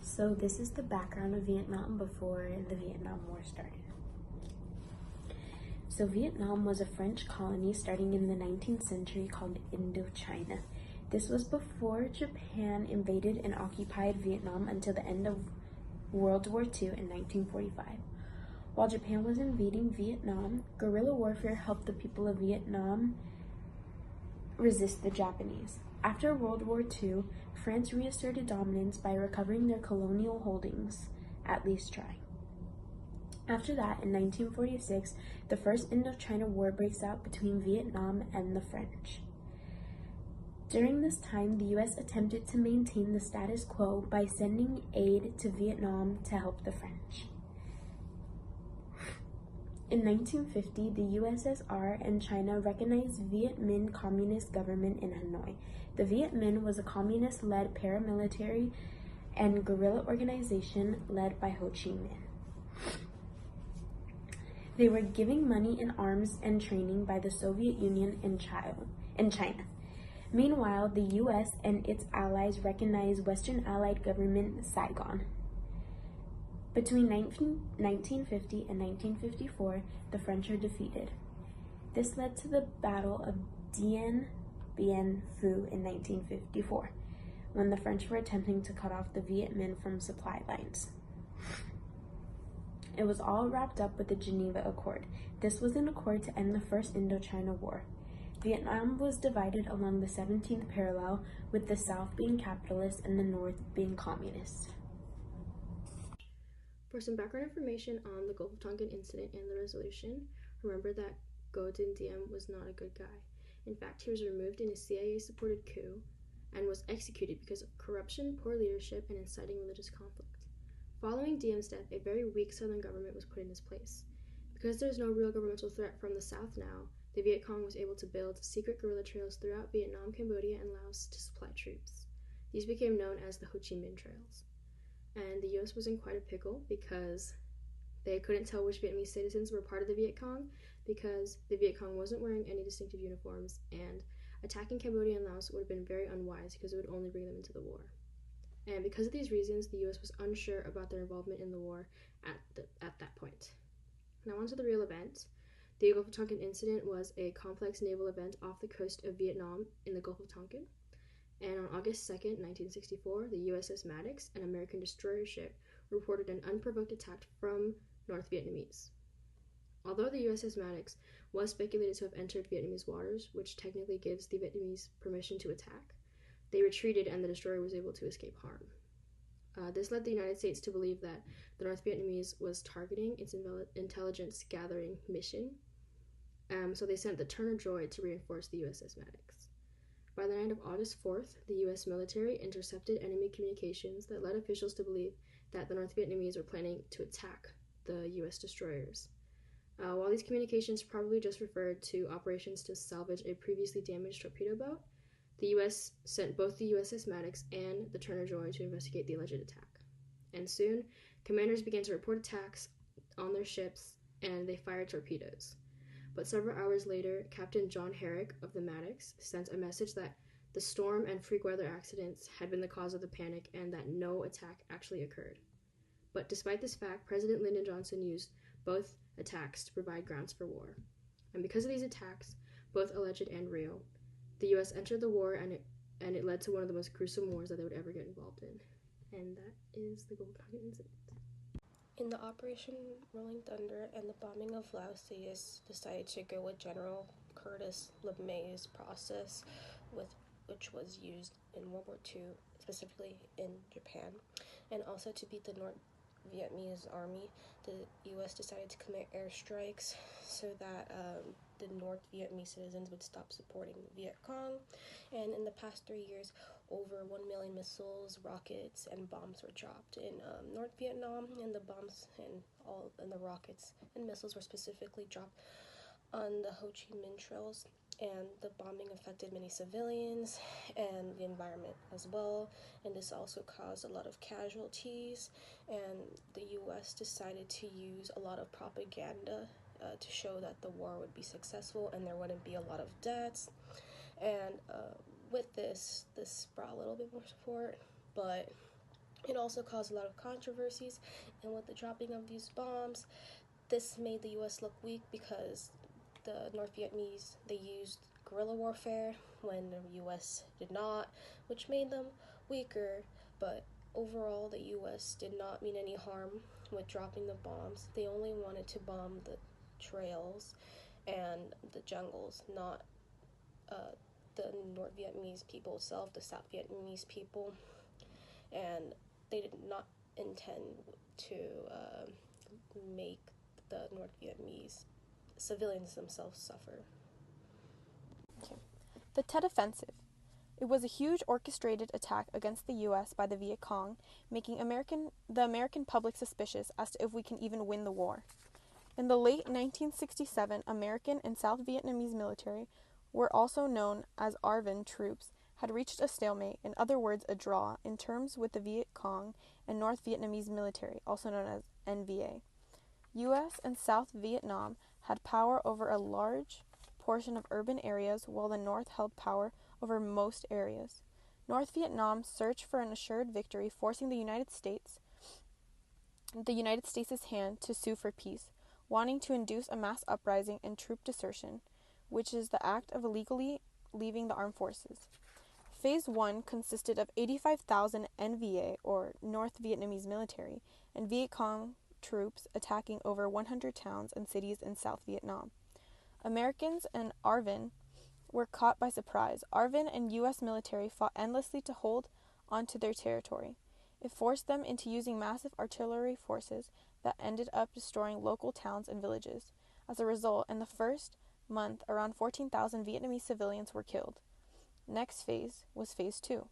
So this is the background of Vietnam before the Vietnam War started. So Vietnam was a French colony starting in the 19th century called Indochina. This was before Japan invaded and occupied Vietnam until the end of World War II in 1945. While Japan was invading Vietnam, guerrilla warfare helped the people of Vietnam resist the Japanese. After World War II, France reasserted dominance by recovering their colonial holdings, at least trying. After that, in 1946, the First Indochina War breaks out between Vietnam and the French. During this time, the US attempted to maintain the status quo by sending aid to Vietnam to help the French. In 1950, the USSR and China recognized Viet Minh Communist government in Hanoi. The Viet Minh was a communist-led paramilitary and guerrilla organization led by Ho Chi Minh. They were giving money and arms and training by the Soviet Union and China. Meanwhile, the US and its allies recognized Western Allied government Saigon. Between 1950 and 1954, the French are defeated. This led to the Battle of Dien Bien Phu in 1954, when the French were attempting to cut off the Viet Minh from supply lines. It was all wrapped up with the Geneva Accord. This was an accord to end the First Indochina War. Vietnam was divided along the 17th parallel, with the South being capitalist and the North being communist. For some background information on the Gulf of Tonkin incident and the resolution, remember that Ngo Dinh Diem was not a good guy. In fact, he was removed in a CIA-supported coup and was executed because of corruption, poor leadership, and inciting religious conflict. Following Diem's death, a very weak southern government was put in his place. Because there's no real governmental threat from the south now, the Viet Cong was able to build secret guerrilla trails throughout Vietnam, Cambodia, and Laos to supply troops. These became known as the Ho Chi Minh Trails. And the US was in quite a pickle because they couldn't tell which Vietnamese citizens were part of the Viet Cong because the Viet Cong wasn't wearing any distinctive uniforms, and attacking Cambodia and Laos would have been very unwise because it would only bring them into the war. And because of these reasons, the US was unsure about their involvement in the war at that point. Now onto the real event. The Gulf of Tonkin incident was a complex naval event off the coast of Vietnam in the Gulf of Tonkin. And on August 2nd, 1964, the USS Maddox, an American destroyer ship, reported an unprovoked attack from North Vietnamese. Although the USS Maddox was speculated to have entered Vietnamese waters, which technically gives the Vietnamese permission to attack, they retreated and the destroyer was able to escape harm. This led the United States to believe that the North Vietnamese was targeting its intelligence gathering mission, so they sent the Turner droid to reinforce the USS Maddox. By the night of August 4th, the U.S. military intercepted enemy communications that led officials to believe that the North Vietnamese were planning to attack the U.S. destroyers. While these communications probably just referred to operations to salvage a previously damaged torpedo boat, the U.S. sent both the USS Maddox and the Turner droid to investigate the alleged attack. And soon, commanders began to report attacks on their ships, and they fired torpedoes. But several hours later, Captain John Herrick of the Maddox sent a message that the storm and freak weather accidents had been the cause of the panic and that no attack actually occurred. But despite this fact, President Lyndon Johnson used both attacks to provide grounds for war. And because of these attacks, both alleged and real, the U.S. entered the war, and it led to one of the most gruesome wars that they would ever get involved in. And that is the Gulf of Tonkin incident. In the Operation Rolling Thunder and the bombing of Laos, the U.S. decided to go with General Curtis LeMay's process, which was used in World War II, specifically in Japan. And also to beat the North Vietnamese army, the U.S. decided to commit airstrikes so that the North Vietnamese citizens would stop supporting the Viet Cong. And in the past 3 years, over 1 million missiles, rockets, and bombs were dropped in North Vietnam, and the bombs and the rockets and missiles were specifically dropped on the Ho Chi Minh Trails, and the bombing affected many civilians and the environment as well, and this also caused a lot of casualties, and the U.S. decided to use a lot of propaganda to show that the war would be successful and there wouldn't be a lot of deaths. And with this brought a little bit more support, but It also caused a lot of controversies, and with the dropping of these bombs, this made the U.S. look weak because the North Vietnamese, they used guerrilla warfare when the U.S. did not, which made them weaker. But overall, the U.S. did not mean any harm with dropping the bombs. They only wanted to bomb the trails and the jungles, not the North Vietnamese people itself, the South Vietnamese people. And they did not intend to make the North Vietnamese civilians themselves suffer. The Tet Offensive. It was a huge orchestrated attack against the U.S. by the Viet Cong, making the American public suspicious as to if we can even win the war. In the late 1967, American and South Vietnamese military, were also known as ARVN troops, had reached a stalemate, in other words a draw, in terms with the Viet Cong and North Vietnamese military, also known as NVA. U.S. and South Vietnam had power over a large portion of urban areas, while the North held power over most areas. North Vietnam searched for an assured victory, forcing the United States' hand to sue for peace, wanting to induce a mass uprising and troop desertion, which is the act of illegally leaving the armed forces. Phase 1 consisted of 85,000 NVA, or North Vietnamese military, and Viet Cong troops attacking over 100 towns and cities in South Vietnam. Americans and ARVN were caught by surprise. ARVN and U.S. military fought endlessly to hold onto their territory. It forced them into using massive artillery forces that ended up destroying local towns and villages. As a result, in the first month, around 14,000 Vietnamese civilians were killed. Next phase was Phase 2,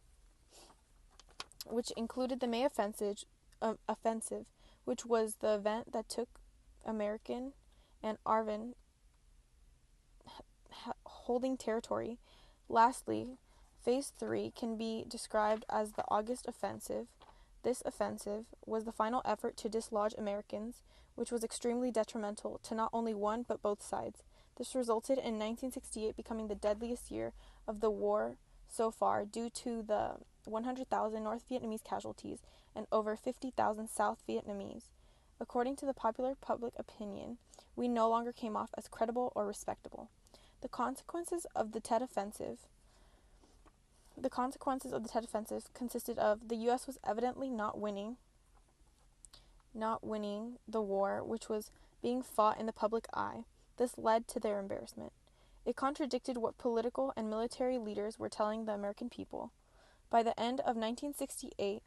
which included the May offensive, which was the event that took American and ARVN holding territory. Lastly, Phase 3 can be described as the August offensive. This offensive was the final effort to dislodge Americans, which was extremely detrimental to not only one but both sides. This resulted in 1968 becoming the deadliest year of the war so far due to the 100,000 North Vietnamese casualties and over 50,000 South Vietnamese. According to the popular public opinion, we no longer came off as credible or respectable. The consequences of the Tet Offensive consisted of the U.S. was evidently not winning the war, which was being fought in the public eye. This led to their embarrassment. It contradicted what political and military leaders were telling the American people. By the end of 1968,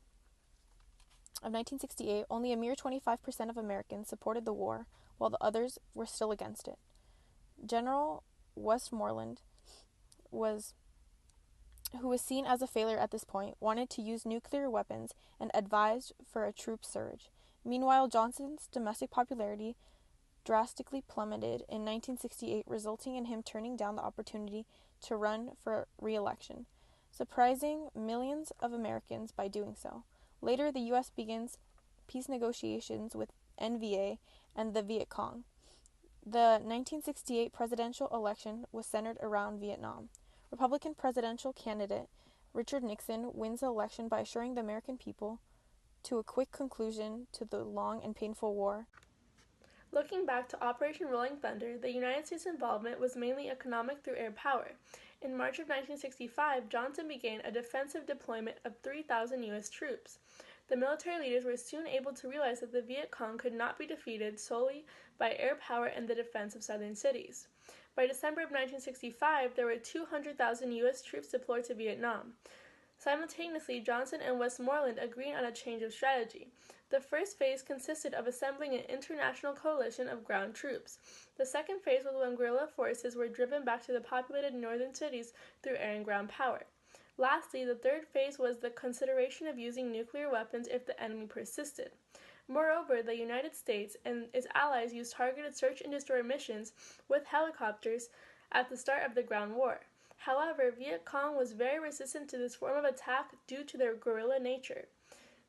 only a mere 25% of Americans supported the war, while the others were still against it. General Westmoreland, who was seen as a failure at this point, wanted to use nuclear weapons and advised for a troop surge. Meanwhile, Johnson's domestic popularity drastically plummeted in 1968, resulting in him turning down the opportunity to run for re-election, surprising millions of Americans by doing so. Later, the U.S. begins peace negotiations with NVA and the Viet Cong. The 1968 presidential election was centered around Vietnam. Republican presidential candidate Richard Nixon wins the election by assuring the American people to a quick conclusion to the long and painful war. Looking back to Operation Rolling Thunder, the United States' involvement was mainly economic through air power. In March of 1965, Johnson began a defensive deployment of 3,000 U.S. troops. The military leaders were soon able to realize that the Viet Cong could not be defeated solely by air power and the defense of southern cities. By December of 1965, there were 200,000 U.S. troops deployed to Vietnam. Simultaneously, Johnson and Westmoreland agreed on a change of strategy. The first phase consisted of assembling an international coalition of ground troops. The second phase was when guerrilla forces were driven back to the populated northern cities through air and ground power. Lastly, the third phase was the consideration of using nuclear weapons if the enemy persisted. Moreover, the United States and its allies used targeted search and destroy missions with helicopters at the start of the ground war. However, Viet Cong was very resistant to this form of attack due to their guerrilla nature.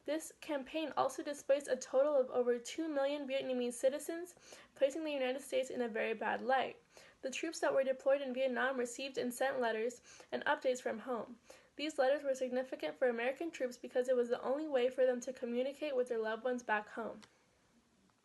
This campaign also displaced a total of over 2 million Vietnamese citizens, placing the United States in a very bad light. The troops that were deployed in Vietnam received and sent letters and updates from home. These letters were significant for American troops because it was the only way for them to communicate with their loved ones back home.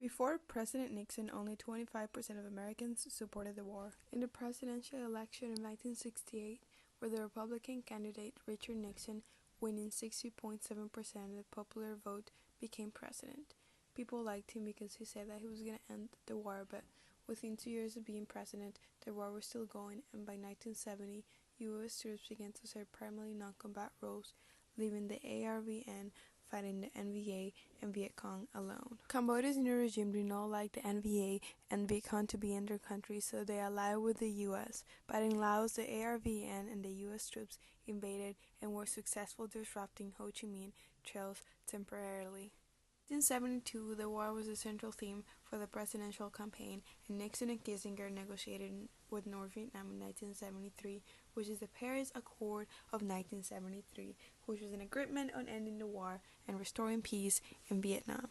Before President Nixon, only 25% of Americans supported the war. In the presidential election of 1968, where the Republican candidate Richard Nixon, winning 60.7% of the popular vote, became president. People liked him because he said that he was going to end the war, but within 2 years of being president, the war was still going, and by 1970, U.S. troops began to serve primarily non-combat roles, leaving the ARVN fighting the NVA and Viet Cong alone. Cambodia's new regime did not like the NVA and Viet Cong to be in their country, so they allied with the U.S. But in Laos, the ARVN and the U.S. troops invaded and were successful disrupting Ho Chi Minh Trail's temporarily. In 1972, the war was the central theme for the presidential campaign, and Nixon and Kissinger negotiated with North Vietnam in 1973, which is the Paris Accord of 1973, which was an agreement on ending the war and restoring peace in Vietnam.